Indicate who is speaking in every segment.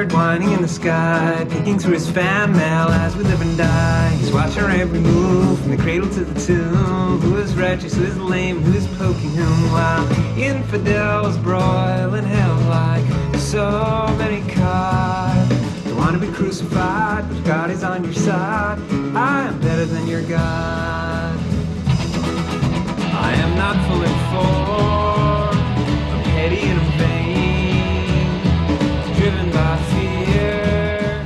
Speaker 1: bird whining in the sky, peeking through his fan mail as we live and die. He's watching our every move, from the cradle to the tomb. Who is righteous, who is lame, who is poking whom, while infidels broil in hell like so many caught. You want to be crucified, but God is on your side. I am better than your God. I am not full informed, I'm petty and I'm vain, driven by fear.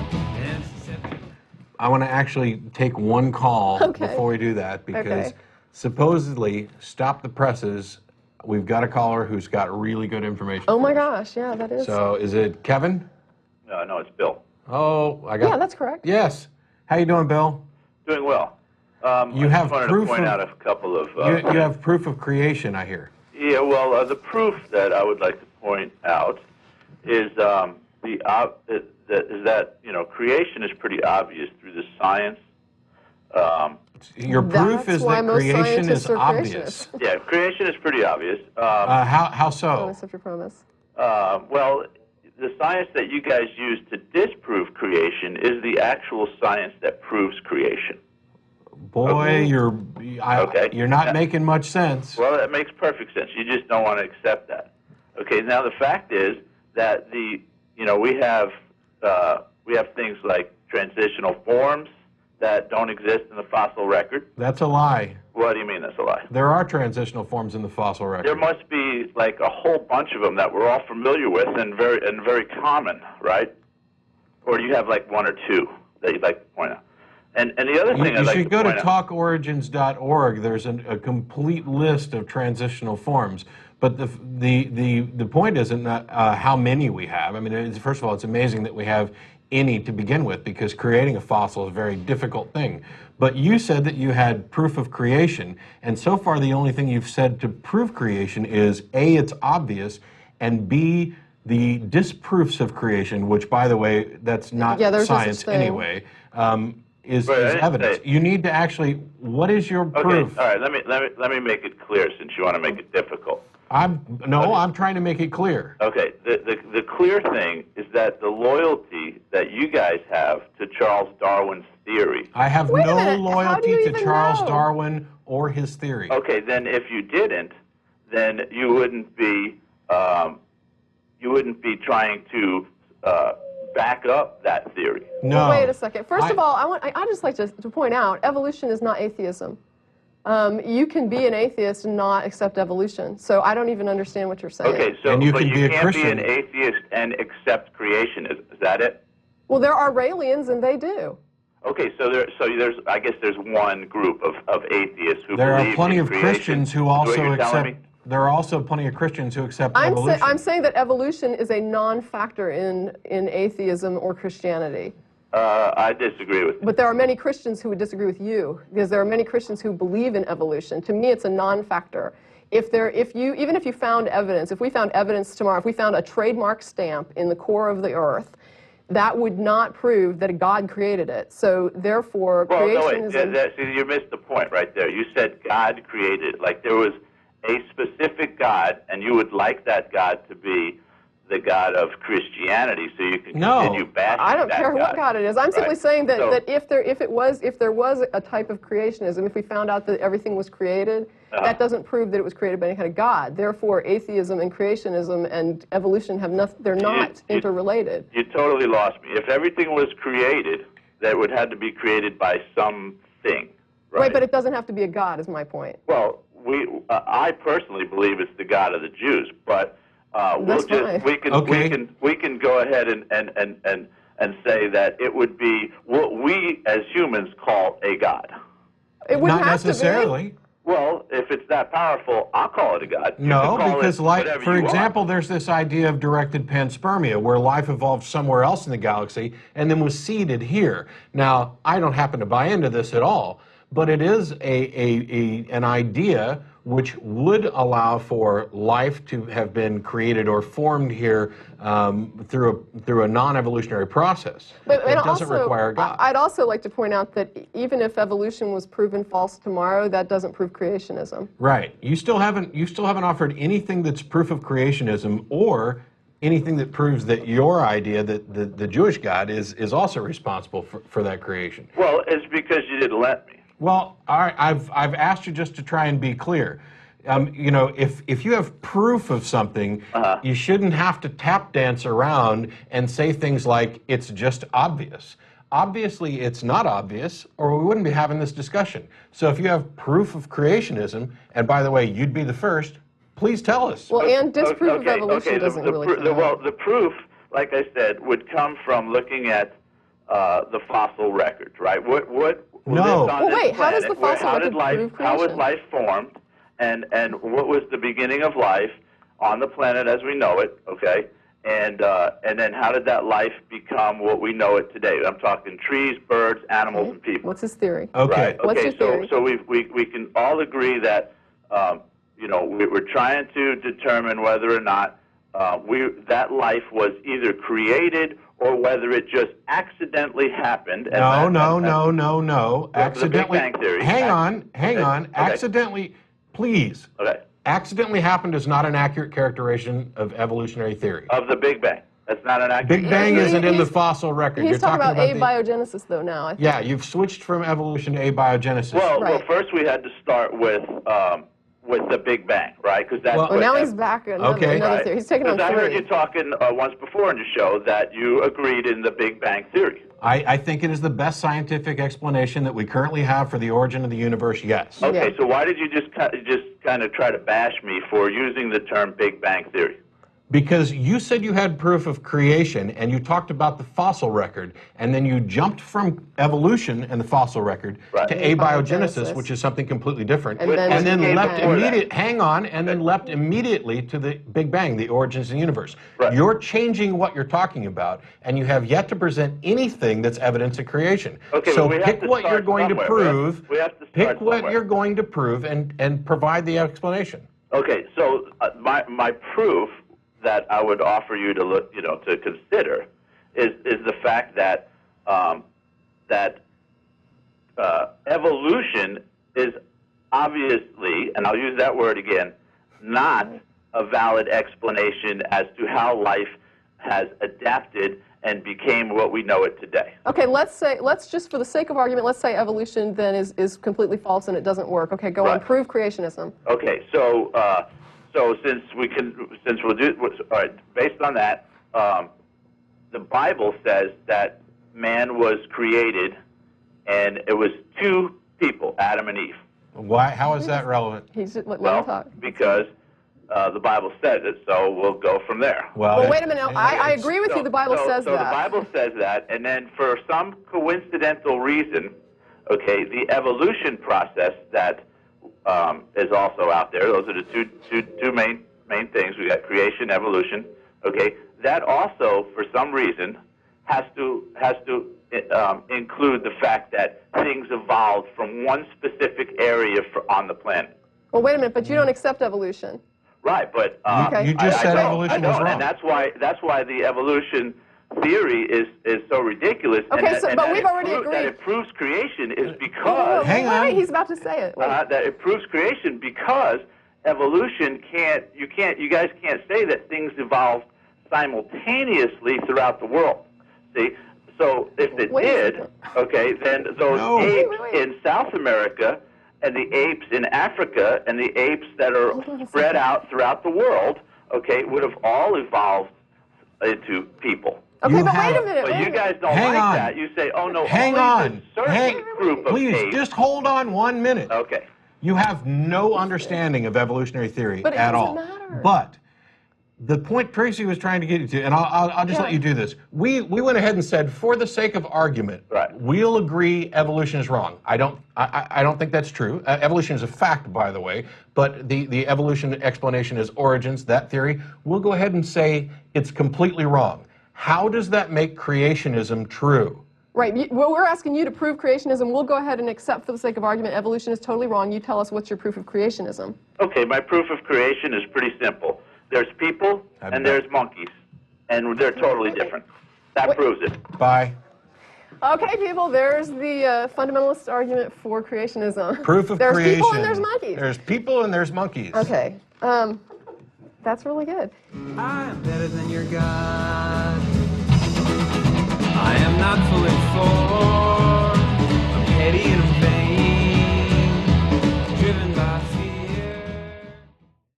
Speaker 2: I want to actually take one call before we do that, because supposedly, stop the presses, we've got a caller who's got really good information.
Speaker 3: Oh my gosh, yeah, that is.
Speaker 2: So is it Kevin?
Speaker 4: No, it's Bill.
Speaker 2: Oh, I got.
Speaker 3: Yeah, that's correct.
Speaker 2: Yes. How you doing, Bill?
Speaker 4: Doing well.
Speaker 2: You have
Speaker 4: proof. I wanted to point out a couple of.
Speaker 2: You have proof of creation, I hear.
Speaker 4: Yeah, well, the proof that I would like to point out is that creation is pretty obvious through the science.
Speaker 2: Your proof is that creation is obvious.
Speaker 4: Yeah, creation is pretty obvious.
Speaker 2: How so?
Speaker 3: Promise after promise.
Speaker 4: Well, the science that you guys use to disprove creation is the actual science that proves creation.
Speaker 2: Boy, you're not making much sense.
Speaker 4: Well, that makes perfect sense. You just don't want to accept that. Okay. Now the fact is that we have things like transitional forms that don't exist in the fossil record.
Speaker 2: That's a lie.
Speaker 4: What do you mean that's a lie?
Speaker 2: There are transitional forms in the fossil record.
Speaker 4: There must be like a whole bunch of them that we're all familiar with and very common, right? Or do you have like one or two that you'd like to point out? And the other thing
Speaker 2: you should go to talkorigins.org. There's a complete list of transitional forms. But the point isn't how many we have. I mean, first of all, it's amazing that we have any to begin with, because creating a fossil is a very difficult thing. But you said that you had proof of creation, and so far the only thing you've said to prove creation is A, it's obvious, and B, the disproofs of creation, which, by the way, that's not science anyway, is evidence. You need to actually. What is your proof?
Speaker 4: All right. Let me make it clear, since you want to make it difficult.
Speaker 2: I'm trying to make it clear.
Speaker 4: Okay. The clear thing is that the loyalty that you guys have to Charles Darwin's theory.
Speaker 2: I have no loyalty to Charles Darwin or his theory.
Speaker 4: Okay. Then if you didn't, then you wouldn't be trying to back up that theory.
Speaker 2: No.
Speaker 3: Well, wait a second. First of all, I just like to point out, evolution is not atheism. You can be an atheist and not accept evolution. So I don't even understand what you're saying.
Speaker 4: Okay, so
Speaker 2: and you
Speaker 4: but
Speaker 2: can
Speaker 4: you
Speaker 2: be a
Speaker 4: can't
Speaker 2: Christian.
Speaker 4: be an atheist and accept creation. Is that it?
Speaker 3: Well, there are Raelians, and they do.
Speaker 4: Okay, so I guess there's one group of atheists who
Speaker 2: there
Speaker 4: believe
Speaker 2: are plenty
Speaker 4: in
Speaker 2: of
Speaker 4: creation.
Speaker 2: Christians who also accept. There are also plenty of Christians who accept evolution.
Speaker 3: I'm saying that evolution is a non-factor in atheism or Christianity.
Speaker 4: I disagree with you.
Speaker 3: But there are many Christians who would disagree with you, because there are many Christians who believe in evolution. To me, it's a non-factor. Even if you found evidence, if we found evidence tomorrow, if we found a trademark stamp in the core of the earth, that would not prove that God created it. So therefore, creationism...
Speaker 4: See, you missed the point right there. You said God created it. Like there was a specific God, and you would like that God to be the God of Christianity, so you can continue bashing that God.
Speaker 3: I don't care what God it is. I'm simply saying that, if there was a type of creationism, if we found out that everything was created, that doesn't prove that it was created by any kind of God. Therefore, atheism and creationism and evolution have nothing. They're not interrelated. You
Speaker 4: totally lost me. If everything was created, that would have to be created by something, right?
Speaker 3: Right, but it doesn't have to be a God. Is my point.
Speaker 4: Well, I personally believe it's the God of the Jews, but. We can go ahead and say that it would be what we as humans call a God.
Speaker 3: It wouldn't
Speaker 2: Not
Speaker 3: have
Speaker 2: necessarily.
Speaker 3: To be.
Speaker 4: Well, if it's that powerful, I'll call it a God.
Speaker 2: No, because for example, there's this idea of directed panspermia, where life evolved somewhere else in the galaxy and then was seeded here. Now, I don't happen to buy into this at all, but it is an idea which would allow for life to have been created or formed here through a non-evolutionary process. But it doesn't require God.
Speaker 3: I'd also like to point out that even if evolution was proven false tomorrow, that doesn't prove creationism.
Speaker 2: Right. You still haven't offered anything that's proof of creationism or anything that proves that your idea that the Jewish God is also responsible for that creation.
Speaker 4: Well, it's because you didn't let me.
Speaker 2: Well, all right, I've asked you just to try and be clear. You know, if you have proof of something, you shouldn't have to tap dance around and say things like, it's just obvious. Obviously, it's not obvious, or we wouldn't be having this discussion. So if you have proof of creationism, and by the way, you'd be the first, please tell us.
Speaker 3: Well, and disproof of evolution doesn't really count.
Speaker 4: Well, the proof, like I said, would come from looking at the fossil record, right? What
Speaker 2: no.
Speaker 3: Well, wait, how does the fossil record prove creation?
Speaker 4: How was life formed, and what was the beginning of life on the planet as we know it, okay? And then how did that life become what we know it today? I'm talking trees, birds, animals, and people.
Speaker 3: What's his theory?
Speaker 2: Okay.
Speaker 4: Right.
Speaker 3: What's your theory?
Speaker 4: So we can all agree that you know, we're trying to determine whether or not that life was either created or whether it just accidentally happened.
Speaker 2: No. Accidentally.
Speaker 4: The Big Bang Theory.
Speaker 2: Hang on.
Speaker 4: Okay.
Speaker 2: Accidentally, please.
Speaker 4: Okay.
Speaker 2: Accidentally happened is not an accurate characterization of evolutionary theory.
Speaker 4: Of the Big Bang. That's not an accurate.
Speaker 2: Big Bang isn't in the fossil record.
Speaker 3: He's talking about abiogenesis, though, now. I think.
Speaker 2: Yeah, you've switched from evolution to abiogenesis.
Speaker 4: Well, first we had to start with the Big Bang, right? Because that's
Speaker 3: well, now he's back. Another theory. He's taking on 3.
Speaker 4: I heard you talking once before in the show that you agreed in the Big Bang Theory.
Speaker 2: I think it is the best scientific explanation that we currently have for the origin of the universe, yes.
Speaker 4: Okay, so why did you just kind of try to bash me for using the term Big Bang Theory?
Speaker 2: Because you said you had proof of creation, and you talked about the fossil record, and then you jumped from evolution and the fossil record to abiogenesis, which is something completely different, and then leapt immediately to the Big Bang, the origins of the universe.
Speaker 4: Right.
Speaker 2: You're changing what you're talking about, and you have yet to present anything that's evidence of creation.
Speaker 4: Okay,
Speaker 2: so pick what you're going to prove.
Speaker 4: We have to
Speaker 2: pick what you're going to prove, and provide the explanation.
Speaker 4: Okay, so my proof that I would offer you to look, to consider, is the fact that evolution is obviously, and I'll use that word again, not a valid explanation as to how life has adapted and became what we know it today.
Speaker 3: Okay, let's just for the sake of argument, let's say evolution then is completely false and it doesn't work. Okay, go on, prove creationism.
Speaker 4: Okay, so we'll do, all right, based on that, the Bible says that man was created, and it was 2 people, Adam and Eve.
Speaker 2: Why? How is that relevant?
Speaker 3: Let me talk.
Speaker 4: Because the Bible says it, so we'll go from there.
Speaker 3: Well, wait a minute. I agree with you. The Bible says that.
Speaker 4: So the Bible says that, and then for some coincidental reason, okay, the evolution process that is also out there. Those are the two main things. We got creation, evolution. Okay, that also, for some reason, has to include the fact that things evolved from one specific area on the planet.
Speaker 3: Well, wait a minute, but you don't accept evolution.
Speaker 4: Right, but
Speaker 2: you just said evolution was wrong,
Speaker 4: and that's why the evolution theory is so ridiculous.
Speaker 3: Okay, but we've already agreed
Speaker 4: that it proves creation is because.
Speaker 2: Hang on.
Speaker 3: He's about to say it.
Speaker 4: That it proves creation because evolution you guys can't say that things evolved simultaneously throughout the world. See, so if it did, okay, then those apes in South America and the apes in Africa and the apes that are spread out throughout the world, okay, would have all evolved into people.
Speaker 3: Okay, but wait a minute.
Speaker 4: But you guys don't like that. You say, oh no,
Speaker 2: hang on.
Speaker 4: Certain group of
Speaker 2: please,
Speaker 4: apes.
Speaker 2: just hold on 1 minute.
Speaker 4: Okay.
Speaker 2: You have no understanding of evolutionary theory at all.
Speaker 3: But it doesn't matter.
Speaker 2: But the point Tracie was trying to get you to, and I'll just let you do this. We went ahead and said, for the sake of argument, we'll agree evolution is wrong. I don't think that's true. Evolution is a fact, by the way, but the evolution explanation is origins, that theory. We'll go ahead and say it's completely wrong. How does that make creationism true?
Speaker 3: Right. Well, we're asking you to prove creationism. We'll go ahead and accept, for the sake of argument, evolution is totally wrong. You tell us what's your proof of creationism.
Speaker 4: Okay, my proof of creation is pretty simple. There's people and there's monkeys, and they're totally different. That proves it.
Speaker 2: Bye.
Speaker 3: Okay, people, there's the fundamentalist argument for creationism.
Speaker 2: Proof of
Speaker 3: there's
Speaker 2: creation.
Speaker 3: There's people and there's monkeys.
Speaker 2: There's people and there's monkeys.
Speaker 3: Okay. That's really good.
Speaker 1: I am better than your God. I am not fully formed.